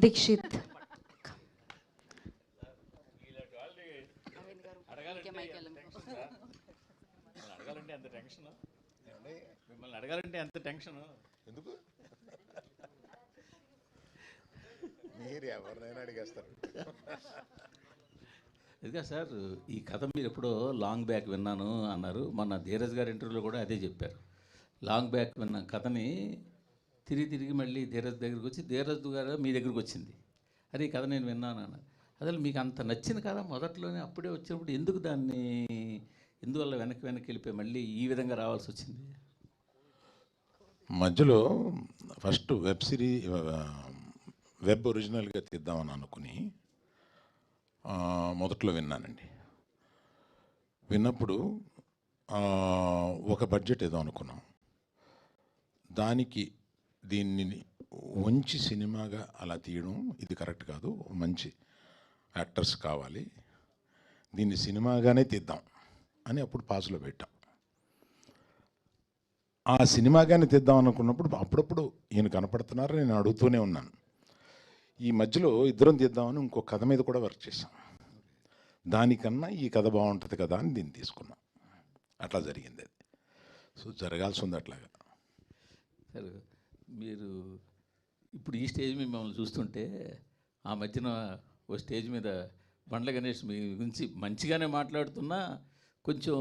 దీక్షిత్. అడగాలంటే ఎంత టెన్షన్ ఎందుకు? మీరు ఎవరినైనా అడిగేస్తారు. ఇదిగా సార్, ఈ కథ మీరు ఎప్పుడో లాంగ్ బ్యాక్ విన్నాను అన్నారు. మన ధీరజ్ గారి ఇంటర్వ్యూలో కూడా అదే చెప్పారు. లాంగ్ బ్యాక్ విన్న కథని తిరిగి మళ్ళీ ధీరజ్ దగ్గరికి వచ్చి ధీరజ్ గారు మీ దగ్గరికి వచ్చింది. అదే ఈ కథ నేను విన్నాను అన్నారు. అసలు మీకు అంత నచ్చిన కథ మొదట్లోనే అప్పుడే వచ్చినప్పుడు ఎందుకు దాన్ని ఎందువల్ల వెనక్కి వెళ్ళిపోయి మళ్ళీ ఈ విధంగా రావాల్సి వచ్చింది? మధ్యలో ఫస్ట్ వెబ్ ఒరిజినల్గా తీద్దామని అనుకుని మొదట్లో విన్నానండి. విన్నప్పుడు ఒక బడ్జెట్ ఏదో అనుకున్నాం. దానికి దీన్ని మంచి సినిమాగా అలా తీయడం ఇది కరెక్ట్ కాదు, మంచి యాక్టర్స్ కావాలి, దీన్ని సినిమాగానే తీద్దాం అని అప్పుడు పాజ్లో పెట్టాం. ఆ సినిమాగానే తీద్దాం అనుకున్నప్పుడు అప్పుడప్పుడు ఈయన కనపడుతున్నారు, నేను అడుగుతూనే ఉన్నాను. ఈ మధ్యలో ఇద్దరం తీద్దామని ఇంకో కథ మీద కూడా వర్క్ చేశాం. దానికన్నా ఈ కథ బాగుంటుంది కదా అని దీన్ని తీసుకున్నాం. అట్లా జరిగింది అది. సో జరగాల్సి ఉంది అట్లాగా. సరే, మీరు ఇప్పుడు ఈ స్టేజ్ మీద మిమ్మల్ని చూస్తుంటే ఆ మధ్యన ఓ స్టేజ్ మీద బండ్ల గణేష్ మీ గురించి మంచిగానే మాట్లాడుతున్నా కొంచెం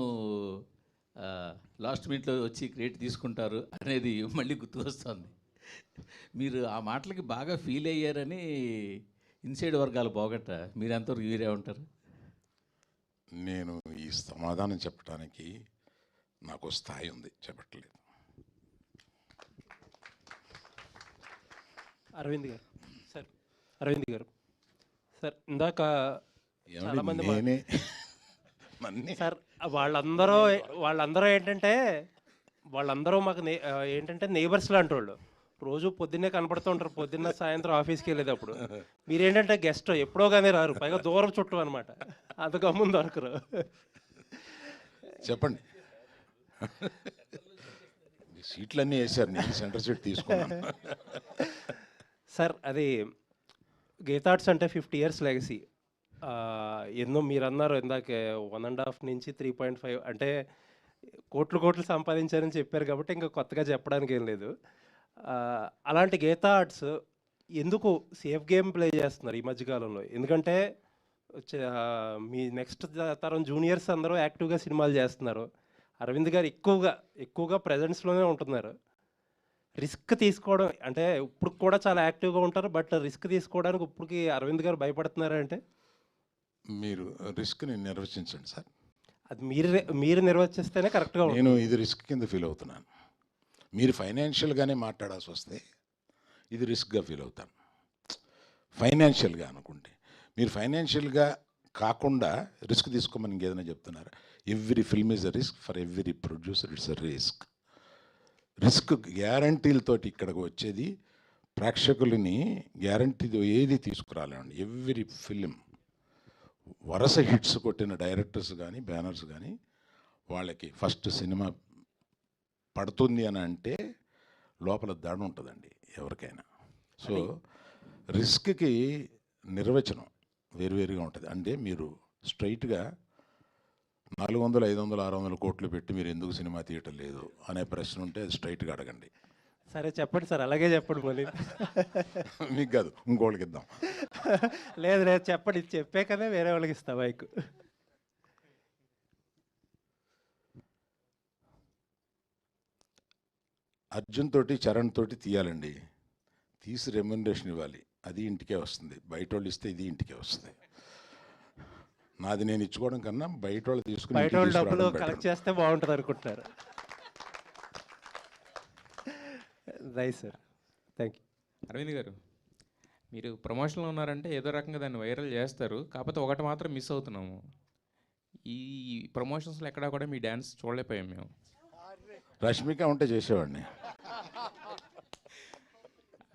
లాస్ట్ మినిట్లో వచ్చి క్రెడిట్ తీసుకుంటారు అనేది మళ్ళీ గుర్తుకొస్తుంది. మీరు ఆ మాటలకి బాగా ఫీల్ అయ్యారని ఇన్సైడ్ వర్గాలు పోగట్ట మీరు ఎంతవరకు వీరే ఉంటారు? నేను ఈ సమాధానం చెప్పడానికి నాకు స్థాయి ఉంది, చెప్పట్లేదు. అరవింద్ గారు సార్ ఇందాక చాలామంది సార్ వాళ్ళందరూ ఏంటంటే వాళ్ళందరూ మాకు ఏంటంటే నేబర్స్ లాంటి వాళ్ళు. రోజు పొద్దున్నే కనపడుతూ ఉంటారు, పొద్దున్న సాయంత్రం ఆఫీస్కి వెళ్ళేటప్పుడు. మీరేంటంటే గెస్ట్ ఎప్పుడో కానీ రారు, పైగా దూరం చుట్టూ అనమాట, అంత గమ్మున దొరకరు. చెప్పండి. సీట్లన్నీ వేసారు, నేను సెంటర్ సీట్ తీసుకున్నాను. సార్ అది గీతార్ట్స్ అంటే 50 years లెగసీ. ఎన్నో మీరు అన్నారు ఇందాక 1.5 నుంచి 3.5 అంటే కోట్లు సంపాదించారని చెప్పారు కాబట్టి ఇంకా కొత్తగా చెప్పడానికి ఏం లేదు. అలాంటి గీతా ఆర్ట్స్ ఎందుకు సేఫ్ గేమ్ ప్లే చేస్తున్నారు ఈ మధ్యకాలంలో? ఎందుకంటే మీ నెక్స్ట్ తరం జూనియర్స్ అందరూ యాక్టివ్గా సినిమాలు చేస్తున్నారు. అరవింద్ గారు ఎక్కువగా ప్రజెన్స్లోనే ఉంటున్నారు. రిస్క్ తీసుకోవడం అంటే ఇప్పుడు కూడా చాలా యాక్టివ్గా ఉంటారు, బట్ రిస్క్ తీసుకోవడానికి ఇప్పటికి అరవింద్ గారు భయపడుతున్నారంటే మీరు రిస్క్ని నిర్వచించండి సార్. అది మీరు నిర్వచిస్తేనే కరెక్ట్గా ఉంటుంది. నేను ఇది రిస్క్ కింద ఫీల్ అవుతున్నాను. మీరు ఫైనాన్షియల్గానే మాట్లాడాల్సి వస్తే ఇది రిస్క్గా ఫీల్ అవుతాను. ఫైనాన్షియల్గా అనుకుంటే మీరు ఫైనాన్షియల్గా కాకుండా రిస్క్ తీసుకోమని ఇంకేదైనా చెప్తున్నారు. Every film is a risk, for every producer it's a risk. Risk గ్యారంటీలతోటి ఇక్కడికి వచ్చేది ప్రేక్షకులని గ్యారంటీతో ఏది తీసుకురాలేండి. ఎవ్రీ ఫిలిం వరుస హిట్స్ కొట్టిన డైరెక్టర్స్ కానీ బ్యానర్స్ కానీ వాళ్ళకి ఫస్ట్ సినిమా పడుతుంది అని అంటే లోపల దడ ఉంటుందండి ఎవరికైనా. సో రిస్క్కి నిర్వచనం వేరువేరుగా ఉంటుంది. అంటే మీరు స్ట్రైట్గా 400, 500, 600 కోట్లు పెట్టి మీరు ఎందుకు సినిమా తీయటం లేదు అనే ప్రశ్న ఉంటే అది స్ట్రైట్గా అడగండి. సరే చెప్పండి సార్, అలాగే చెప్పండి. మళ్ళీ మీకు కాదు, ఇంకోళ్ళకి ఇద్దాం. లేదు చెప్పండి, చెప్పాకనే వేరే వాళ్ళకి ఇస్తా బైక్. అర్జున్ తోటి చరణ్ తోటి తీయాలండి, తీసి రెమ్యునరేషన్ ఇవ్వాలి, అది ఇంటికే వస్తుంది. బయట వాళ్ళు ఇస్తే ఇది ఇంటికే వస్తుంది. నాది నేను ఇచ్చుకోవడం కన్నా బయట వాళ్ళు తీసుకుని బయట వాళ్ళు డబ్బులు కలెక్ట్ చేస్తే బాగుంటుంది అనుకుంటున్నారు. Right sir, thank you. Aravind garu, మీరు ప్రమోషన్లో ఉన్నారంటే ఏదో రకంగా దాన్ని వైరల్ చేస్తారు. కాకపోతే ఒకటి మాత్రం మిస్ అవుతున్నాము, ఈ ప్రమోషన్స్లో ఎక్కడా కూడా మీ డ్యాన్స్ చూడలేకపోయాం మేము. రష్మిక ఉంటే చేసేవాడిని.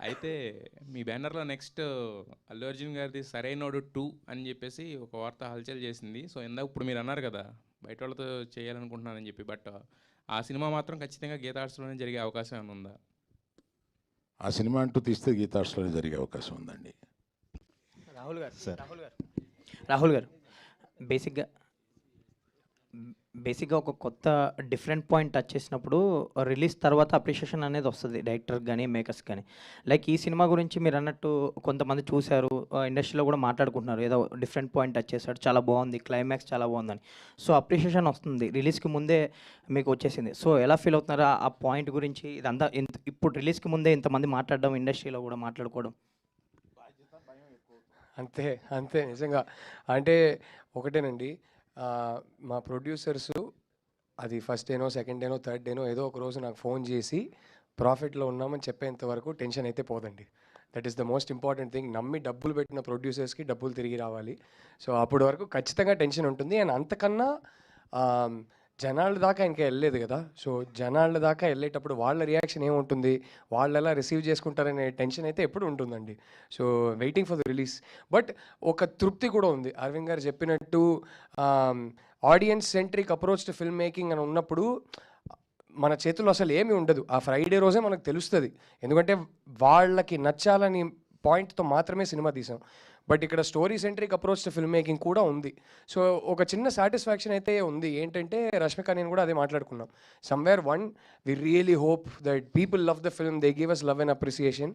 అయితే మీ బ్యానర్లో నెక్స్ట్ అల్లు అర్జున్ గారిది సరైనోడు 2 అని చెప్పేసి ఒక వార్త హల్చల్ చేసింది. సో ఇందాక ఇప్పుడు మీరు అన్నారు కదా బయట వాళ్ళతో చేయాలనుకుంటున్నానని చెప్పి, బట్ ఆ సినిమా మాత్రం ఖచ్చితంగా గీతా ఆర్ట్స్లోనే జరిగే అవకాశం ఏమైనా ఉందా? ఆ సినిమా అంటూ తీస్తే గీతా ఆర్ట్స్లోనే జరిగే అవకాశం ఉందండి. సార్ రాహుల్ గారు బేసిక్గా ఒక కొత్త డిఫరెంట్ పాయింట్ టచ్ చేసినప్పుడు రిలీజ్ తర్వాత అప్రిషియేషన్ అనేది వస్తుంది డైరెక్టర్కి కానీ మేకర్స్ కానీ. లైక్ ఈ సినిమా గురించి మీరు అన్నట్టు కొంతమంది చూశారు, ఇండస్ట్రీలో కూడా మాట్లాడుకుంటున్నారు, ఏదో డిఫరెంట్ పాయింట్ టచ్ చేశాడు, చాలా బాగుంది, క్లైమాక్స్ చాలా బాగుందని. సో అప్రిషియేషన్ వస్తుంది, రిలీజ్కి ముందే మీకు వచ్చేసింది. సో ఎలా ఫీల్ అవుతున్నారు ఆ పాయింట్ గురించి? ఇదంతా ఇప్పుడు రిలీజ్కి ముందే ఇంతమంది మాట్లాడడం, ఇండస్ట్రీలో కూడా మాట్లాడుకోవడం. అంతే అంతే నిజంగా. అంటే ఒకటేనండి, మా ప్రొడ్యూసర్సు అది ఫస్ట్ డేనో, సెకండ్ డేనో, థర్డ్ డేనో ఏదో ఒక రోజు నాకు ఫోన్ చేసి ప్రాఫిట్లో ఉన్నామని చెప్పేంత వరకు టెన్షన్ అయితే పోదండి. That is the most important thing. నమ్మి డబ్బులు పెట్టిన ప్రొడ్యూసర్స్కి డబ్బులు తిరిగి రావాలి. సో అప్పటి వరకు ఖచ్చితంగా టెన్షన్ ఉంటుంది. అండ్ అంతకన్నా జనాల దాకా ఇంకా వెళ్ళలేదు కదా. సో జనాల దాకా వెళ్ళేటప్పుడు వాళ్ళ రియాక్షన్ ఏముంటుంది, వాళ్ళు ఎలా రిసీవ్ చేసుకుంటారనే టెన్షన్ అయితే ఎప్పుడు ఉంటుందండి. So waiting for the release. But ఒక తృప్తి కూడా ఉంది. అరవింద్ గారు చెప్పినట్టు audience centric approach to film making అని ఉన్నప్పుడు మన చేతుల్లో అసలు ఏమీ ఉండదు. ఆ ఫ్రైడే రోజే మనకు తెలుస్తుంది. ఎందుకంటే వాళ్ళకి నచ్చాలని పాయింట్తో మాత్రమే సినిమా తీసాం. బట్ ఇక్కడ story centric approach to film making కూడా ఉంది. సో ఒక చిన్న సాటిస్ఫాక్షన్ అయితే ఉంది. ఏంటంటే రష్మిక నేను కూడా అదే మాట్లాడుకున్నాం. Somewhere we really hope that people love the film, they give us love and appreciation.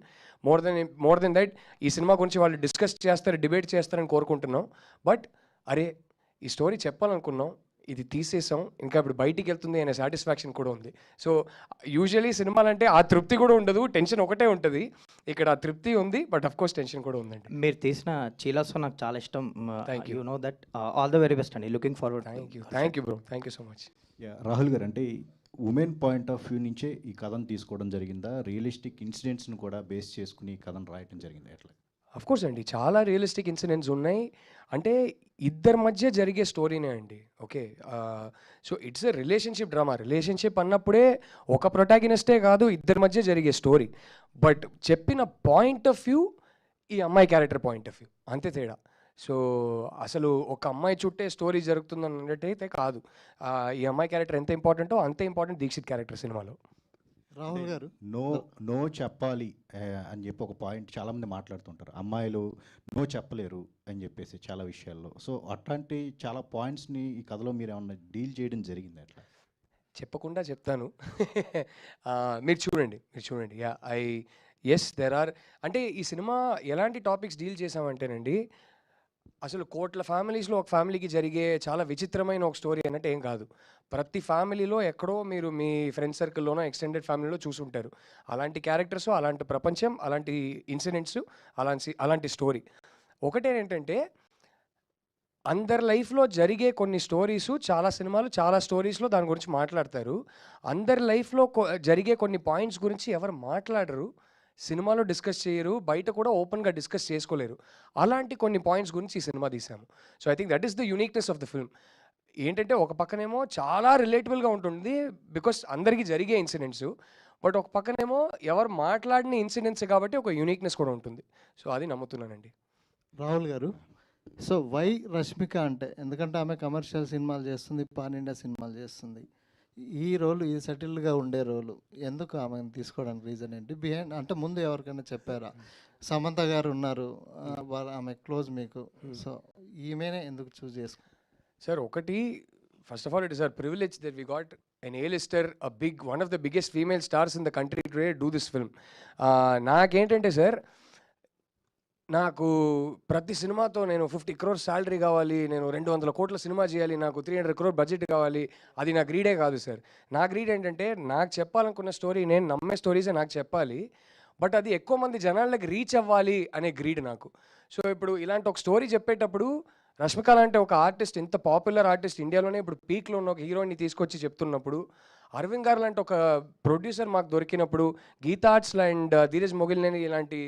More than that ఈ సినిమా గురించి వాళ్ళు డిస్కస్ చేస్తారు, డిబేట్ చేస్తారని కోరుకుంటున్నాం. బట్ అరే ఈ స్టోరీ చెప్పాలనుకున్నాం, ఇది తీసేసాం, ఇంకా ఇప్పుడు బయటికి వెళ్తుంది అనే సాటిస్ఫాక్షన్ కూడా ఉంది. సో యూజువలీ సినిమాలంటే ఆ తృప్తి కూడా ఉండదు, టెన్షన్ ఒకటే ఉంటుంది. ఇక్కడ ఆ తృప్తి ఉంది, బట్ అఫ్ కోర్స్ టెన్షన్ కూడా ఉందండి. మీరు తీసిన చీలాసో నాకు చాలా ఇష్టం. Thank you. You know that. All the very best అండి. Looking forward. Thank you bro, thank you so much. Rahul గారు, అంటే ఉమెన్ పాయింట్ ఆఫ్ వ్యూ నుంచే ఈ కథను తీసుకోవడం జరిగిందా? రియలిస్టిక్ ఇన్సిడెంట్స్ని కూడా బేస్ చేసుకుని ఈ కథను రాయటం జరిగిందా? ఎట్లా? అఫ్ కోర్స్ అండి, చాలా రియలిస్టిక్ ఇన్సిడెంట్స్ ఉన్నాయి. అంటే ఇద్దరి మధ్య జరిగే స్టోరీనే అండి. Okay, so it's a relationship drama. Relationship అన్నప్పుడే ఒక ప్రొటాగనిస్టే కాదు, ఇద్దరి మధ్య జరిగే స్టోరీ. బట్ చెప్పిన పాయింట్ ఆఫ్ వ్యూ ఈ అమ్మాయి క్యారెక్టర్ పాయింట్ ఆఫ్ వ్యూ, అంతే తేడా. సో అసలు ఒక అమ్మాయి చుట్టే స్టోరీ జరుగుతుంది అన్నట్టయితే కాదు. ఈ అమ్మాయి క్యారెక్టర్ ఎంత ఇంపార్టెంటో అంతే ఇంపార్టెంట్ దీక్షిత్ క్యారెక్టర్ సినిమాలో. రాహుల్ గారు, నో చెప్పాలి అని చెప్పి ఒక పాయింట్ చాలామంది మాట్లాడుతుంటారు. అమ్మాయిలు నో చెప్పలేరు అని చెప్పేసి చాలా విషయాల్లో. సో అట్లాంటి చాలా పాయింట్స్ని ఈ కథలో మీరు ఏమన్నా డీల్ చేయడం జరిగింది అట్లా? చెప్పకుండా చెప్తాను. మీరు చూడండి. Yes there are. అంటే ఈ సినిమా ఎలాంటి టాపిక్స్ డీల్ చేసామంటేనండి, అసలు కోట్ల ఫ్యామిలీస్లో ఒక ఫ్యామిలీకి జరిగే చాలా విచిత్రమైన ఒక స్టోరీ అన్నట్టు ఏం కాదు. ప్రతి ఫ్యామిలీలో ఎక్కడో మీరు మీ ఫ్రెండ్ సర్కిల్లోనో ఎక్స్టెండెడ్ ఫ్యామిలీలో చూసుంటారు. అలాంటి క్యారెక్టర్స్, అలాంటి ప్రపంచం, అలాంటి ఇన్సిడెంట్స్, అలాంటి స్టోరీ. ఒకటేంటంటే అందరి లైఫ్లో జరిగే కొన్ని స్టోరీసు, చాలా సినిమాలు చాలా స్టోరీస్లో దాని గురించి మాట్లాడతారు. అందరి లైఫ్లో జరిగే కొన్ని పాయింట్స్ గురించి ఎవరు మాట్లాడరు, సినిమాలో డిస్కస్ చేయరు, బయట కూడా ఓపెన్గా డిస్కస్ చేసుకోలేరు. అలాంటి కొన్ని పాయింట్స్ గురించి ఈ సినిమా తీసాము. So I think that is the uniqueness of the film. ఏంటంటే ఒక పక్కనేమో చాలా రిలేటబుల్గా ఉంటుంది బికాస్ అందరికీ జరిగే ఇన్సిడెంట్స్. బట్ ఒక పక్కనేమో ఎవరు మాట్లాడిన ఇన్సిడెంట్స్ కాబట్టి ఒక యూనిక్నెస్ కూడా ఉంటుంది. సో అది నమ్ముతున్నానండి. రాహుల్ గారు, సో వై రష్మిక అంటే, ఎందుకంటే ఆమె కమర్షియల్ సినిమాలు చేస్తుంది, పాన్ ఇండియా సినిమాలు చేస్తుంది. ఈ రోలు, ఈ సెటిల్డ్గా ఉండే రోలు ఎందుకు ఆమెను తీసుకోవడానికి రీజన్ ఏంటి? బిహైండ్ అంటే ముందు ఎవరికైనా చెప్పారా? సమంత గారు ఉన్నారు, ఆమె క్లోజ్ మీకు. సో ఈమెనే ఎందుకు చూస్ చేసుకో? సార్ ఒకటి, first of all it is our privilege that we got an A-lister, one of the biggest female stars in the country today do this film. నాకేంటంటే సార్, నాకు ప్రతి సినిమాతో నేను 50 crores శాలరీ కావాలి, నేను 200 కోట్ల సినిమా చేయాలి, నాకు 300 crore బడ్జెట్ కావాలి, అది నా గ్రీడే కాదు సార్. నా గ్రీడ్ ఏంటంటే నాకు చెప్పాలనుకున్న స్టోరీ, నేను నమ్మే స్టోరీసే నాకు చెప్పాలి, బట్ అది ఎక్కువ మంది జనాలకి రీచ్ అవ్వాలి అనే గ్రీడ్ నాకు. సో ఇప్పుడు ఇలాంటి ఒక స్టోరీ చెప్పేటప్పుడు రష్మిక లాంటి ఒక ఆర్టిస్ట్, ఇంత పాపులర్ ఆర్టిస్ట్, ఇండియాలోనే ఇప్పుడు పీక్లో ఉన్న ఒక హీరోయిన్ని తీసుకొచ్చి చెప్తున్నప్పుడు, అరవింద్ గారు లాంటి ఒక ప్రొడ్యూసర్ మాకు దొరికినప్పుడు, గీతా ఆర్ట్స్ అండ్ ధీరజ్ మొగిలినేని ఇలాంటి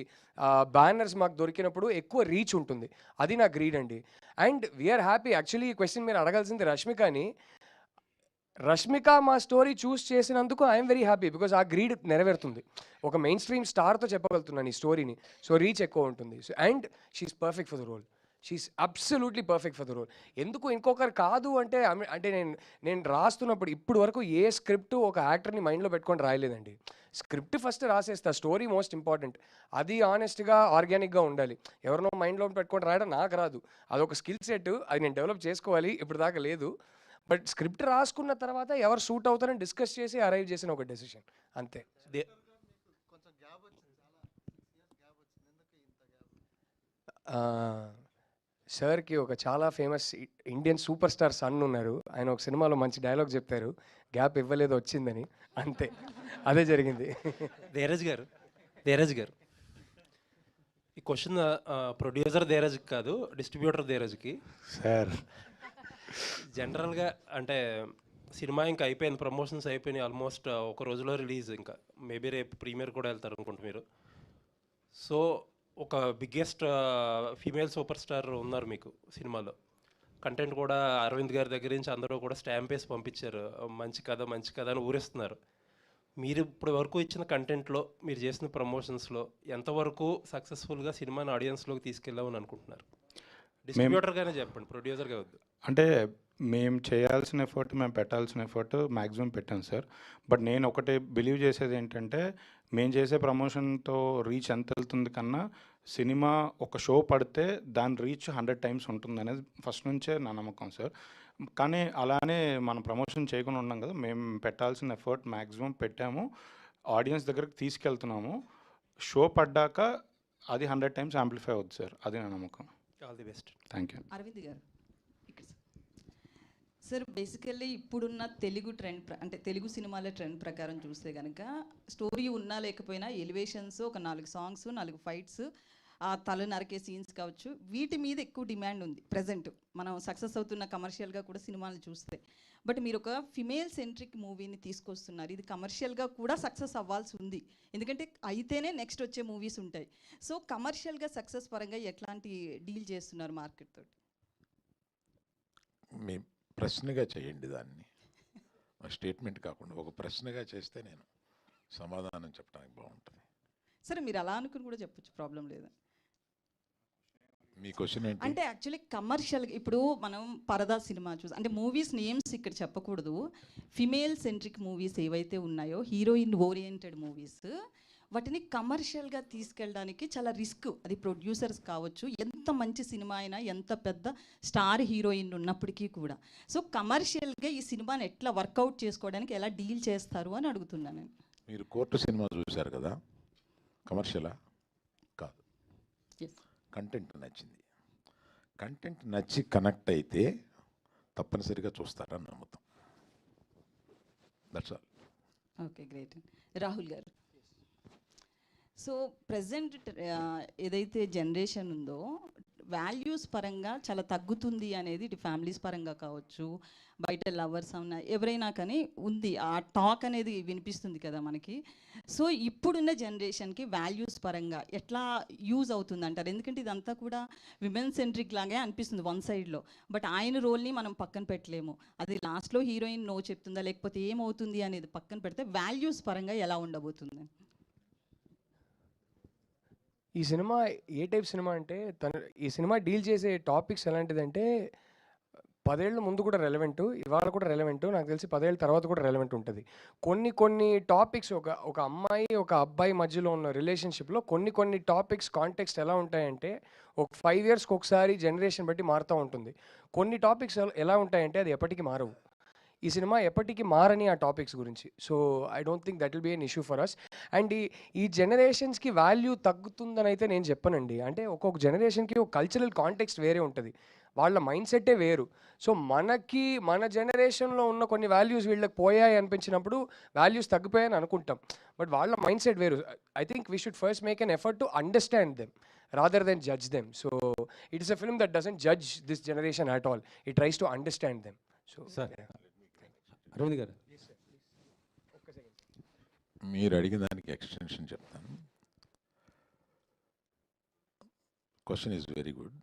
బ్యానర్స్ మాకు దొరికినప్పుడు ఎక్కువ రీచ్ ఉంటుంది. అది నా గ్రీడ్ అండి. And we're happy. యాక్చువల్లీ ఈ క్వశ్చన్ మీరు అడగాల్సింది రష్మికని. రష్మిక మా స్టోరీ చూస్ చేసినందుకు ఐఎమ్ వెరీ హ్యాపీ బికాజ్ ఆ గ్రీడ్ నెరవేరుతుంది. ఒక మెయిన్ స్ట్రీమ్ స్టార్తో చెప్పగలుగుతున్నాను ఈ స్టోరీని. సో రీచ్ ఎక్కువ ఉంటుంది. So and she's perfect for the role. She's absolutely perfect for the role. ఎందుకు ఇంకొకరు కాదు అంటే అంటే నేను రాస్తున్నప్పుడు ఇప్పుడు వరకు ఏ స్క్రిప్ట్ ఒక యాక్టర్ని మైండ్లో పెట్టుకొని రాయలేదండి. స్క్రిప్ట్ ఫస్ట్ రాసేస్తా, స్టోరీ మోస్ట్ ఇంపార్టెంట్. అది ఆనెస్ట్గా ఆర్గానిక్గా ఉండాలి. ఎవరినో మైండ్లో పెట్టుకొని రాయడం నాకు రాదు, అదొక స్కిల్ సెట్, అది నేను డెవలప్ చేసుకోవాలి, ఇప్పుడు దాకా లేదు. బట్ స్క్రిప్ట్ రాసుకున్న తర్వాత ఎవరు సూట్ అవుతారని డిస్కస్ చేసి అరైవ్ చేసిన ఒక డెసిషన్ అంతే. సార్కి ఒక చాలా famous Indian super star son ఉన్నారు. ఆయన ఒక సినిమాలో మంచి డైలాగ్ చెప్తారు, గ్యాప్ ఇవ్వలేదు వచ్చిందని, అంతే, అదే జరిగింది. ధీరజ్ గారు ఈ క్వశ్చన్ ప్రొడ్యూసర్ ధీరజ్కి కాదు, డిస్ట్రిబ్యూటర్ ధీరజ్కి. సార్ జనరల్గా అంటే సినిమా ఇంకా అయిపోయింది, ప్రమోషన్స్ అయిపోయినాయి ఆల్మోస్ట్, ఒక రోజులో రిలీజ్, ఇంకా మేబీ రేపు ప్రీమియర్ కూడా వెళ్తారు అనుకుంటా మీరు. సో ఒక బిగ్గెస్ట్ ఫీమేల్ సూపర్ స్టార్ ఉన్నారు మీకు సినిమాలో, కంటెంట్ కూడా అరవింద్ గారి దగ్గర నుంచి అందరూ కూడా స్టాంప్ వేసి పంపించారు, మంచి కథ అని ఊరిస్తున్నారు. మీరు ఇప్పుడు వరకు ఇచ్చిన కంటెంట్లో, మీరు చేసిన ప్రమోషన్స్లో ఎంతవరకు సక్సెస్ఫుల్గా సినిమాని ఆడియన్స్లోకి తీసుకెళ్ళామని అనుకుంటున్నారు? డిస్ట్రిబ్యూటర్గానే చెప్పండి, ప్రొడ్యూసర్గా వద్దు. అంటే మేము చేయాల్సిన ఎఫర్ట్, మేము పెట్టాల్సిన ఎఫర్ట్ మ్యాక్సిమం పెట్టాం సార్. బట్ నేను ఒకటి బిలీవ్ చేసేది ఏంటంటే, మేము చేసే ప్రమోషన్తో రీచ్ ఎంత వెళ్తుంది కన్నా సినిమా ఒక షో పడితే దాని రీచ్ 100 times ఉంటుంది అనేది ఫస్ట్ నుంచే నా నమ్మకం సార్. కానీ అలానే మనం ప్రమోషన్ చేయకుండా ఉన్నాం కదా, మేము పెట్టాల్సిన ఎఫర్ట్ మ్యాక్సిమం పెట్టాము, ఆడియన్స్ దగ్గరికి తీసుకెళ్తున్నాము. షో పడ్డాక అది 100 times యాంప్లిఫై అవుతుంది సార్, అది నా నమ్మకం. All the best. Thank you. Aravind garu ఇక్కడ సార్, బేసికల్లీ ఇప్పుడున్న తెలుగు ట్రెండ్ అంటే తెలుగు సినిమాల ట్రెండ్ ప్రకారం చూస్తే కనుక స్టోరీ ఉన్నా లేకపోయినా ఎలివేషన్స్, ఒక 4 సాంగ్స్, 4 ఫైట్స్, ఆ తల నరికే సీన్స్ కావచ్చు, వీటి మీద ఎక్కువ డిమాండ్ ఉంది ప్రజెంట్ మనం సక్సెస్ అవుతున్న కమర్షియల్గా కూడా సినిమాలు చూస్తే. బట్ మీరు ఒక ఫిమేల్ సెంట్రిక్ మూవీని తీసుకొస్తున్నారు, ఇది కమర్షియల్గా కూడా సక్సెస్ అవ్వాల్సి ఉంది, ఎందుకంటే అయితేనే నెక్స్ట్ వచ్చే మూవీస్ ఉంటాయి. సో కమర్షియల్గా సక్సెస్ పరంగా ఎట్లాంటి డీల్ చేస్తున్నారు మార్కెట్ తోటి? మీ ప్రశ్నగా చేయండి దాన్ని, స్టేట్మెంట్ కాకుండా ఒక ప్రశ్నగా చేస్తే నేను సమాధానం చెప్పడానికి బాగుంటుంది. సరే, మీరు అలా అనుకుని కూడా చెప్పొచ్చు, ప్రాబ్లం లేదు. మీ క్వశ్చన్ ఏంటి? అంటే యాక్చువల్లీ కమర్షియల్, ఇప్పుడు మనం పరదా సినిమా అంటే మూవీస్ నేమ్స్ ఇక్కడ చెప్పకూడదు, ఫిమేల్ సెంట్రిక్ మూవీస్ ఏవైతే ఉన్నాయో, హీరోయిన్ ఓరియంటెడ్ మూవీస్, వాటిని కమర్షియల్గా తీసుకెళ్ళడానికి చాలా రిస్క్. అది ప్రొడ్యూసర్స్ కావచ్చు, ఎంత మంచి సినిమా అయినా, ఎంత పెద్ద స్టార్ హీరోయిన్ ఉన్నప్పటికీ కూడా. సో కమర్షియల్గా ఈ సినిమాని ఎట్లా వర్కౌట్ చేసుకోవడానికి ఎలా డీల్ చేస్తారు అని అడుగుతున్నాను నేను. మీరు కోర్టు సినిమా చూశారు కదా, కమర్షియలా కాదు, కంటెంట్ నచ్చింది. కంటెంట్ నచ్చి కనెక్ట్ అయితే తప్పనిసరిగా చూస్తారని నమ్ముతాం. That's all. Okay, great. Rahul గారు, సో ప్రజెంట్ ఏదైతే జనరేషన్ ఉందో వాల్యూస్ పరంగా చాలా తగ్గుతుంది అనేది, ఇటు ఫ్యామిలీస్ పరంగా కావచ్చు, బయట లవర్స్ అన్న ఎవరైనా కానీ ఉంది, ఆ టాక్ అనేది వినిపిస్తుంది కదా మనకి. సో ఇప్పుడున్న జనరేషన్కి వాల్యూస్ పరంగా ఎట్లా యూజ్ అవుతుంది అంటారు? ఎందుకంటే ఇదంతా కూడా విమెన్ సెంట్రిక్ లాగే అనిపిస్తుంది వన్ సైడ్లో, బట్ ఆయన రోల్ని మనం పక్కన పెట్టలేము. అది లాస్ట్లో హీరోయిన్ నో చెప్తుందా లేకపోతే ఏమవుతుంది అనేది పక్కన పెడితే వాల్యూస్ పరంగా ఎలా ఉండబోతుంది? ఈ సినిమా ఏ టైప్ సినిమా అంటే, ఈ సినిమా డీల్ చేసే టాపిక్స్ ఎలాంటిదంటే 10 ఏళ్ళ ముందు కూడా రెలవెంట్, ఇవాళ కూడా రెలవెంట్, నాకు తెలిసి 10 ఏళ్ళ తర్వాత కూడా రెలవెంట్ ఉంటుంది. కొన్ని టాపిక్స్ ఒక అమ్మాయి ఒక అబ్బాయి మధ్యలో ఉన్న రిలేషన్షిప్లో కొన్ని టాపిక్స్ కాంటెక్స్ట్ ఎలా ఉంటాయంటే, ఒక 5 yearsకి ఒకసారి జనరేషన్ బట్టి మారుతూ ఉంటుంది. కొన్ని టాపిక్స్ ఎలా ఉంటాయంటే అది ఎప్పటికీ మారవు. ఈ సినిమా ఎప్పటికీ మారని ఆ టాపిక్స్ గురించి. So I don't think that will be an issue for us. And ఈ జనరేషన్స్కి వాల్యూ తగ్గుతుందని అయితే నేను చెప్పనండి. అంటే ఒక్కొక్క జనరేషన్కి ఒక కల్చరల్ కాంటెక్స్ట్ వేరే ఉంటుంది, వాళ్ళ మైండ్ సెట్టే వేరు. సో మన జనరేషన్లో ఉన్న కొన్ని వాల్యూస్ వీళ్ళకి పోయాయి అనిపించినప్పుడు వాల్యూస్ తగ్గిపోయాయని అనుకుంటాం, బట్ వాళ్ళ మైండ్ సెట్ వేరు. I think we should first make an effort to understand them rather than judge them. So it is a film that doesn't judge this generation at all. It tries to understand them. So sir, Aravind garu, మీరు అడిగిన దానికి extension చెప్తాను. Question is very good.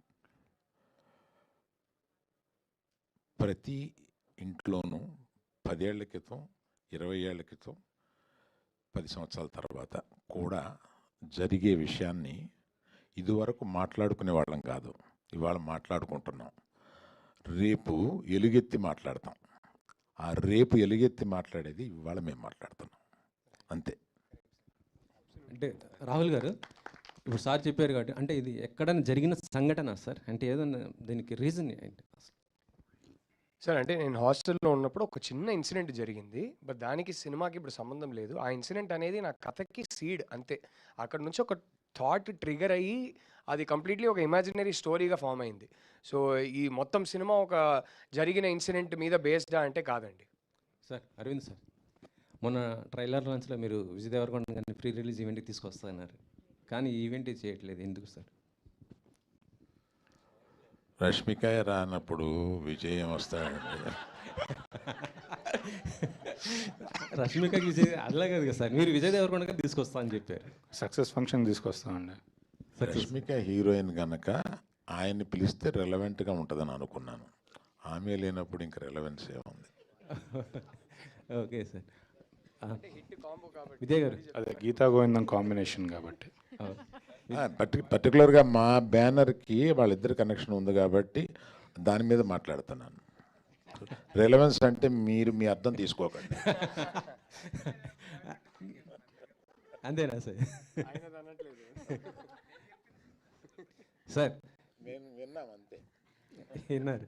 ప్రతి ఇంట్లోనూ 10 ఏళ్ల క్రితం, 20 ఏళ్ల క్రితం, 10 సంవత్సరాల తర్వాత కూడా జరిగే విషయాన్ని ఇదివరకు మాట్లాడుకునే వాళ్ళం కాదు, ఇవాళ మాట్లాడుకుంటున్నాం, రేపు ఎలుగెత్తి మాట్లాడతాం. ఆ రేపు ఎలుగెత్తి మాట్లాడేది ఇవాళ మేము మాట్లాడుతున్నాం, అంతే. అంటే రాహుల్ గారు ఇప్పుడు సార్ చెప్పారు కాబట్టి, అంటే ఇది ఎక్కడైనా జరిగిన సంఘటన సార్, అంటే ఏదన్నా దీనికి రీజన్ ఏంటి? సార్ అంటే నేను హాస్టల్లో ఉన్నప్పుడు ఒక చిన్న ఇన్సిడెంట్ జరిగింది, బట్ దానికి సినిమాకి ఇప్పుడు సంబంధం లేదు. ఆ ఇన్సిడెంట్ అనేది నా కథకి సీడ్ అంతే. అక్కడ నుంచి ఒక థాట్ ట్రిగర్ అయ్యి అది కంప్లీట్లీ ఒక ఇమాజినరీ స్టోరీగా ఫామ్ అయింది. సో ఈ మొత్తం సినిమా ఒక జరిగిన ఇన్సిడెంట్ మీద బేస్డా అంటే కాదండి. సార్ అరవింద్ సార్, మొన్న ట్రైలర్ లాంచ్లో మీరు విజయ్ దేవరకొండ గారిని ప్రీ రిలీజ్ ఈవెంట్కి తీసుకొస్తారన్నారు, కానీ ఈ ఈవెంట్ చేయట్లేదు, ఎందుకు సార్? రష్మిక రానప్పుడు విజయం వస్తాడండి. రష్మికకి విజయ్ అలా కాదు కదా సార్, మీరు విజయ్ దేవరకొండ గారిని తీసుకొస్తా అని చెప్పారు. సక్సెస్ ఫంక్షన్ తీసుకొస్తామండి. రష్మిక హీరోయిన్ కనుక ఆయన్ని పిలిస్తే రెలవెంట్గా ఉంటుందని అనుకున్నాను. ఆమె లేనప్పుడు ఇంక రెలవెన్స్ ఏముంది. Okay sir. విజయ్ గారు, అదే గీతా గోవిందం కాంబినేషన్ కాబట్టి. పర్టికులర్గా మా బ్యానర్కి వాళ్ళిద్దరి కనెక్షన్ ఉంది కాబట్టి దాని మీద మాట్లాడుతున్నాను. రెలవెన్స్ అంటే మీరు మీ అర్థం తీసుకోకండి. అంతేనా సార్? సార్ మేము విన్నాం అంతే. విన్నారు.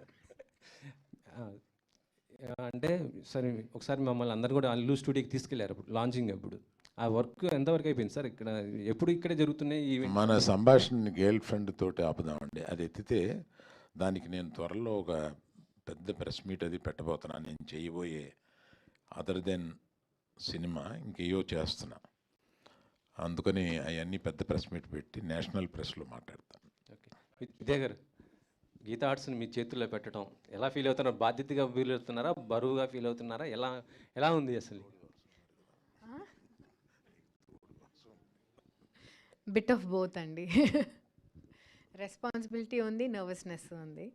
అంటే సరే, ఒకసారి మమ్మల్ని అందరు కూడా అల్లు స్టూడియోకి తీసుకెళ్లారు అప్పుడు లాంచింగ్ అప్పుడు. ఆ వర్క్ ఎంతవరకు అయిపోయింది సార్? ఇక్కడ ఎప్పుడు ఇక్కడే జరుగుతున్నాయి ఈవెంట్? మన సంభాషణ గర్ల్ ఫ్రెండ్ తోటి ఆపుదామండి. అది ఎత్తితే దానికి నేను త్వరలో ఒక పెద్ద ప్రెస్ మీట్ అది పెట్టబోతున్నాను. నేను చేయబోయే అదర్ దెన్ సినిమా ఇంకేయో చేస్తున్నా, అందుకని అవన్నీ పెద్ద ప్రెస్ మీట్ పెట్టి నేషనల్ ప్రెస్లో మాట్లాడతాను. ఓకే. విజయ్ గారు, గీతా ఆర్ట్స్ని మీ చేతుల్లో పెట్టడం ఎలా ఫీల్ అవుతున్నారు? బాధ్యతగా ఫీల్ అవుతున్నారా, బరువుగా ఫీల్ అవుతున్నారా, ఎలా ఉంది అసలు? బిట్ ఆఫ్ బోత్ అండి. రెస్పాన్సిబిలిటీ ఉంది, నర్వస్నెస్ ఉంది.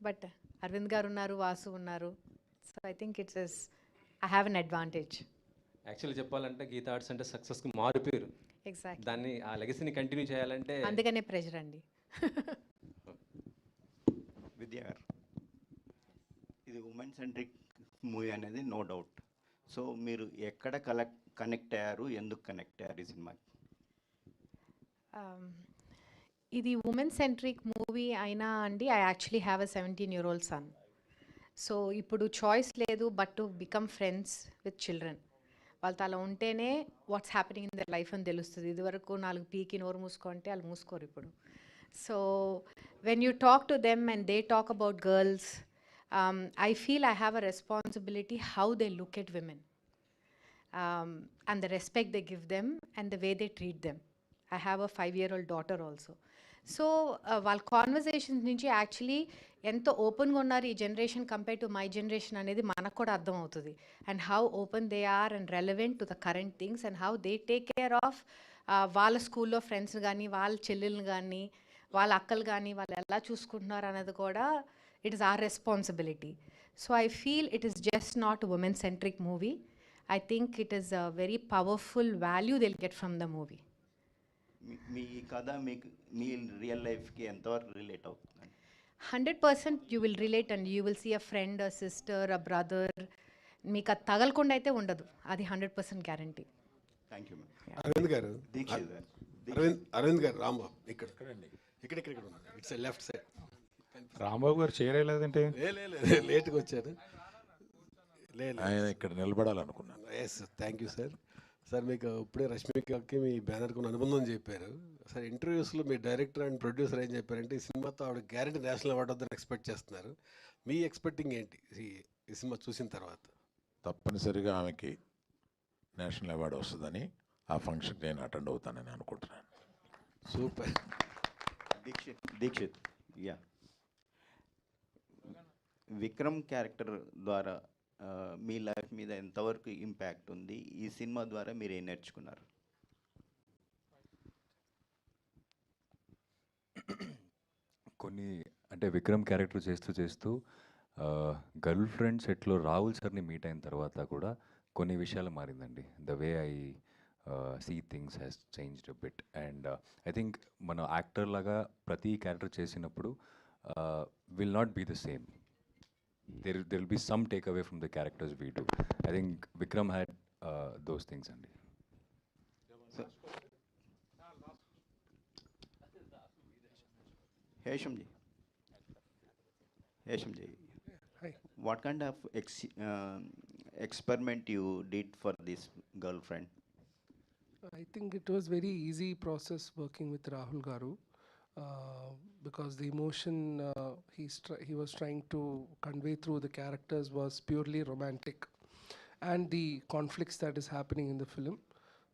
బట్ అరవింద్ గారు ఉన్నారు, వాసు ఉన్నారు. So I think I have an advantage. Actually చెప్పాలంటే గీతా ఆర్ట్స్ అంటే సక్సెస్కి మారిపోయారు. ఎగ్జాక్ట్. దాన్ని ఆ లెగసీని కంటిన్యూ చేయాలంటే అందుకనే ప్రెషర్ అండి. విద్యా గారు, ఇది ఉమెన్ సెంట్రిక్ మూవీ అనేది నో డౌట్. సో మీరు ఎక్కడ కనెక్ట్ అయ్యారు, ఎందుకు కనెక్ట్ అయ్యారు ఈ సినిమాకి? ఇది ఉమెన్ సెంట్రిక్ మూవీ అయినా అండి, I actually have a 17-year-old son. So ఇప్పుడు చాయిస్ లేదు but to become friends with children. వాళ్ళతో అలా ఉంటేనే what's happening in their life అని తెలుస్తుంది. ఇదివరకు 4 పీకి నోరు మూసుకుంటే వాళ్ళు మూసుకోరు ఇప్పుడు. So when you talk to them and they talk about girls, I feel I have a responsibility how they look at women, and the respect they give them and the way they treat them. I have a 5-year-old daughter also. So వాళ్ళ conversations నుంచి actually ఎంత ఓపెన్గా ఉన్నారు ఈ generation compare to my generation అనేది మనకు కూడా అర్థం అవుతుంది. And how open they are and relevant to the current things and how they take care of వాళ్ళ స్కూల్లో ఫ్రెండ్స్ కానీ, వాళ్ళ చెల్లెళ్ళు కానీ, వాళ్ళ అక్కలు కానీ వాళ్ళు ఎలా చూసుకుంటున్నారు అనేది కూడా it is our responsibility. So I feel it is just not a women-centric movie. I think it is a very powerful value they'll get from the movie. మీ కథ మీ రియల్ లైఫ్కి ఎంతవరకు రిలేట్ అవుతుంది? 100% you will relate and you will see a friend, a sister, a brother. మీకు అది తగలకుండా అయితే ఉండదు, అది 100% guarantee. Thank you ma'am. Aravind garu, Aravind గారు, రాంబాబు ఇక్కడ ఉన్నారు, ఇట్స్ లెఫ్ట్ సైడ్. రాంబాబు గారు చేయలేదంటే లేట్గా వచ్చారు. ఆయన ఇక్కడ నిలబడాలనుకున్నాను. Yes, thank you sir. Sir మీకు ఇప్పుడే రష్మికకి మీ బ్యానర్కి ఉన్న అనుబంధం చెప్పారు సార్. ఇంటర్వ్యూస్లో మీ డైరెక్టర్ అండ్ ప్రొడ్యూసర్ ఏం చెప్పారంటే ఈ సినిమాతో ఆవిడ గ్యారెంటీ నేషనల్ అవార్డు వద్దని ఎక్స్పెక్ట్ చేస్తున్నారు. మీ ఎక్స్పెక్టింగ్ ఏంటి ఈ సినిమా చూసిన తర్వాత? తప్పనిసరిగా ఆమెకి నేషనల్ అవార్డు వస్తుందని, ఆ ఫంక్షన్ నేను అటెండ్ అవుతానని అనుకుంటున్నాను. Super. Dikshit, yeah, Vikram character ద్వారా మీ లైఫ్ మీద ఎంతవరకు ఇంపాక్ట్ ఉంది? ఈ సినిమా ద్వారా మీరు ఏం నేర్చుకున్నారు? కొన్ని అంటే విక్రమ్ క్యారెక్టర్ చేస్తూ గర్ల్ ఫ్రెండ్ సెట్లో రాహుల్ సార్ని మీట్ అయిన తర్వాత కూడా కొన్ని విషయాలు మారిందండి. The way I see things has changed a bit. And I think మన యాక్టర్ లాగా ప్రతి క్యారెక్టర్ చేసినప్పుడు will not be the same. There will be some takeaway from the characters we do. I think Vikram had those things, Andy. Heshamji. Heshamji. Hi. What kind of experiment you did for this girlfriend? I think it was very easy process working with Rahul Garu because the emotion he was trying to convey through the characters was purely romantic, and the conflicts that is happening in the film.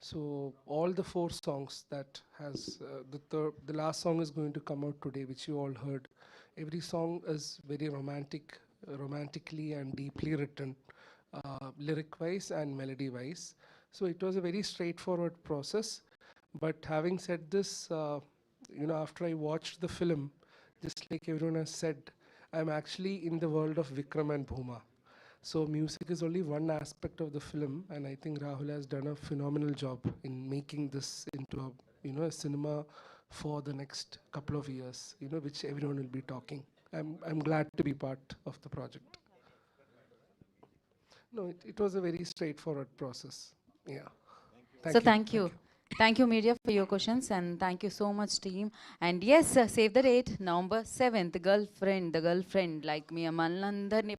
So all the 4 songs that has the last song is going to come out today, which you all heard. Every song is very romantically and deeply written, lyric-wise and melody-wise. So it was a very straightforward process. But having said this, after I watched the film, just like everyone has said, I'm actually in the world of Vikram and Bhuma. So music is only one aspect of the film, and I think Rahul has done a phenomenal job in making this into a cinema for the next couple of years, which everyone will be talking. I'm glad to be part of the project. No, it was a very straightforward process. Yeah. Thank you. Thank you, media, for your questions, and thank you so much, team. And yes, save the date, November 7th, the girlfriend, like me, Amalandarni